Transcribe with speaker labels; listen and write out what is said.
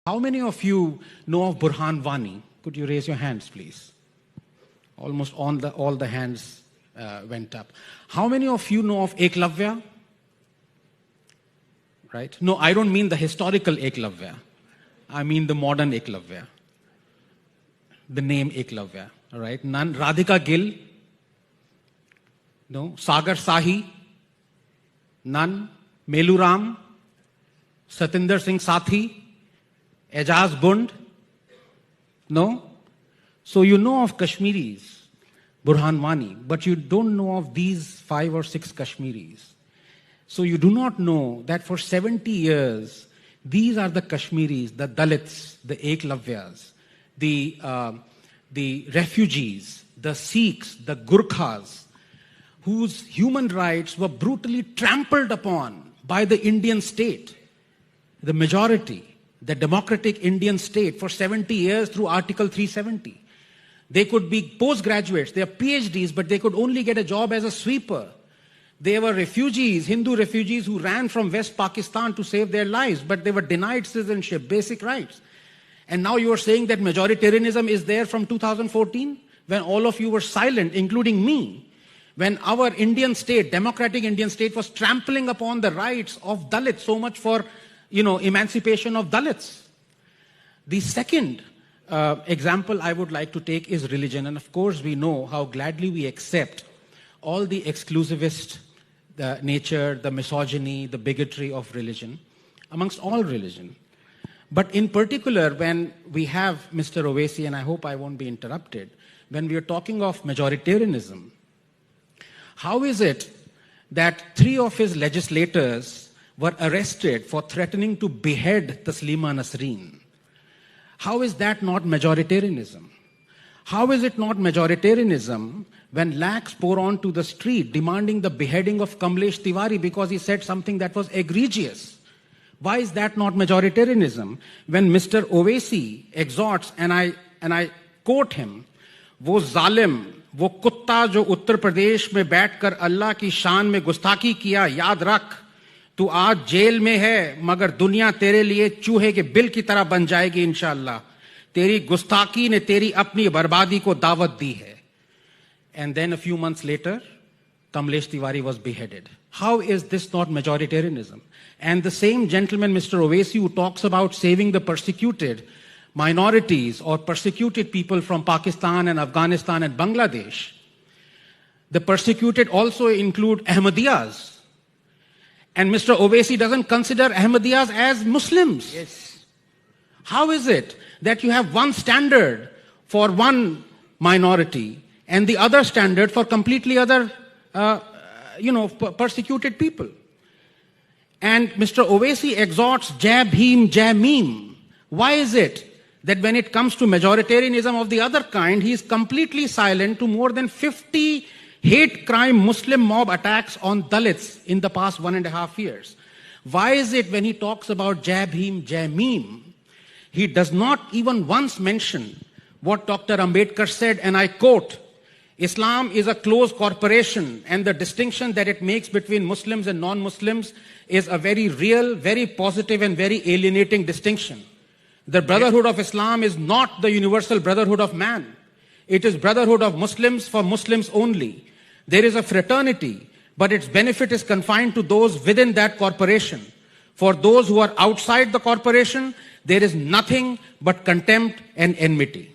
Speaker 1: How many of you know of Burhan Wani? Could you raise your hands, please? Almost all the hands went up. How many of you know of Eklavya? Right? No, I don't mean the historical Eklavya. I mean the modern Eklavya. The name Eklavya. All right? None. Radhika Gill? No. Sagar Sahi? None. Meluram? Satinder Singh Sathi? Ejaz Bund? No? So you know of Kashmiris, Burhan Wani, but you don't know of these 5 or 6 Kashmiris. So you do not know that for 70 years, these are the Kashmiris, the Dalits, the Eklavyas, the refugees, the Sikhs, the Gurkhas, whose human rights were brutally trampled upon by the Indian state, the majority, the democratic Indian state for 70 years through Article 370. They could be postgraduates, they are PhDs, but they could only get a job as a sweeper. They were refugees, Hindu refugees who ran from West Pakistan to save their lives, but they were denied citizenship, basic rights. And now you are saying that majoritarianism is there from 2014, when all of you were silent, including me, when our Indian state, democratic Indian state, was trampling upon the rights of Dalits, so much for emancipation of Dalits. The second example I would like to take is religion. And of course, we know how gladly we accept all the exclusivist nature, the misogyny, the bigotry of religion, amongst all religion. But in particular, when we have Mr. Owaisi, and I hope I won't be interrupted, when we are talking of majoritarianism, how is it that 3 of his legislators were arrested for threatening to behead Taslima Nasreen? How is that not majoritarianism? How is it not majoritarianism when lakhs pour onto the street demanding the beheading of Kamlesh Tiwari because he said something that was egregious? Why is that not majoritarianism? When Mr. Owaisi exhorts, and I quote him, वो जालिम, वो कुत्ता जो उत्तर प्रदेश में बैठकर अल्लाह की शान में गुस्ताखी किया, याद रख, तू आज जेल में है, मगर दुनिया तेरे लिए चूहे के बिल की तरह बन जाएगी इंशाअल्लाह. तेरी गुस्ताखी ने तेरी अपनी बर्बादी को दावत दी है. And then a few months later, Kamlesh Tiwari was beheaded. How is this not majoritarianism? And the same gentleman, Mr. Owaisi, who talks about saving the persecuted minorities or persecuted people from Pakistan and Afghanistan and Bangladesh, the persecuted also include Ahmadiyas. And Mr. Owaisi doesn't consider Ahmadiyas as Muslims.
Speaker 2: Yes.
Speaker 1: How is it that you have one standard for one minority and the other standard for completely other, persecuted people? And Mr. Owaisi exhorts Jai Bhim, Jai Meme. Why is it that when it comes to majoritarianism of the other kind, he is completely silent to more than 50 hate crime Muslim mob attacks on Dalits in the past 1.5 years? Why is it when he talks about Jai Bhim, Jai Meme, he does not even once mention what Dr. Ambedkar said, and I quote, Islam is a closed corporation, and the distinction that it makes between Muslims and non-Muslims is a very real, very positive, and very alienating distinction. The brotherhood of Islam is not the universal brotherhood of man. It is brotherhood of Muslims for Muslims only. There is a fraternity, but its benefit is confined to those within that corporation. For those who are outside the corporation, there is nothing but contempt and enmity.